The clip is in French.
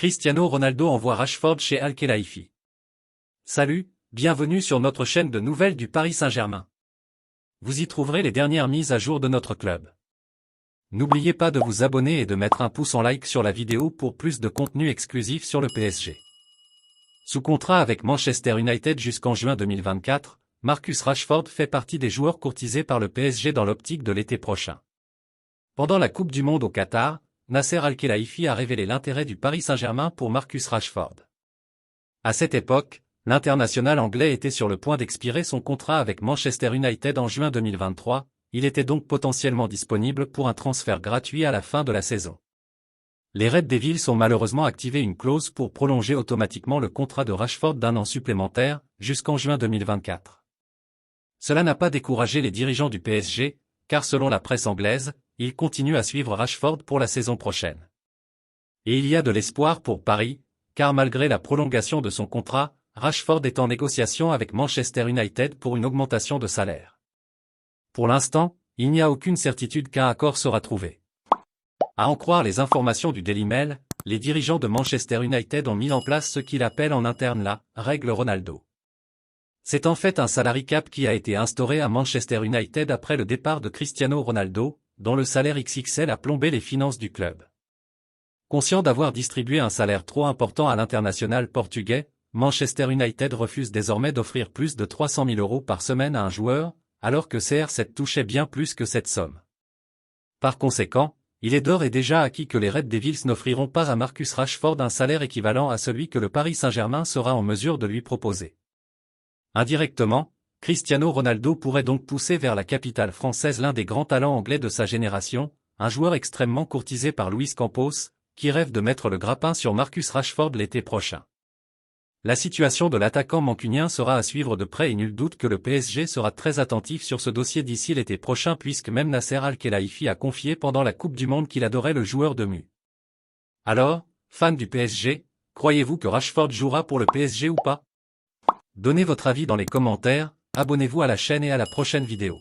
Cristiano Ronaldo envoie Rashford chez Al-Khelaifi. Salut, bienvenue sur notre chaîne de nouvelles du Paris Saint-Germain. Vous y trouverez les dernières mises à jour de notre club. N'oubliez pas de vous abonner et de mettre un pouce en like sur la vidéo pour plus de contenu exclusif sur le PSG. Sous contrat avec Manchester United jusqu'en juin 2024, Marcus Rashford fait partie des joueurs courtisés par le PSG dans l'optique de l'été prochain. Pendant la Coupe du Monde au Qatar, Nasser Al-Khelaifi a révélé l'intérêt du Paris Saint-Germain pour Marcus Rashford. À cette époque, l'international anglais était sur le point d'expirer son contrat avec Manchester United en juin 2023, il était donc potentiellement disponible pour un transfert gratuit à la fin de la saison. Les Red Devils ont malheureusement activé une clause pour prolonger automatiquement le contrat de Rashford d'1 an supplémentaire, jusqu'en juin 2024. Cela n'a pas découragé les dirigeants du PSG, car selon la presse anglaise, ils continuent à suivre Rashford pour la saison prochaine. Et il y a de l'espoir pour Paris, car malgré la prolongation de son contrat, Rashford est en négociation avec Manchester United pour une augmentation de salaire. Pour l'instant, il n'y a aucune certitude qu'un accord sera trouvé. À en croire les informations du Daily Mail, les dirigeants de Manchester United ont mis en place ce qu'ils appellent en interne la « règle Ronaldo ». C'est en fait un salary cap qui a été instauré à Manchester United après le départ de Cristiano Ronaldo, dont le salaire XXL a plombé les finances du club. Conscient d'avoir distribué un salaire trop important à l'international portugais, Manchester United refuse désormais d'offrir plus de 300 000 € par semaine à un joueur, alors que CR7 touchait bien plus que cette somme. Par conséquent, il est d'ores et déjà acquis que les Red Devils n'offriront pas à Marcus Rashford un salaire équivalent à celui que le Paris Saint-Germain sera en mesure de lui proposer. Indirectement, Cristiano Ronaldo pourrait donc pousser vers la capitale française l'un des grands talents anglais de sa génération, un joueur extrêmement courtisé par Luis Campos, qui rêve de mettre le grappin sur Marcus Rashford l'été prochain. La situation de l'attaquant mancunien sera à suivre de près et nul doute que le PSG sera très attentif sur ce dossier d'ici l'été prochain puisque même Nasser Al-Khelaifi a confié pendant la Coupe du Monde qu'il adorait le joueur de mu. Alors, fans du PSG, croyez-vous que Rashford jouera pour le PSG ou pas? Donnez votre avis dans les commentaires, abonnez-vous à la chaîne et à la prochaine vidéo.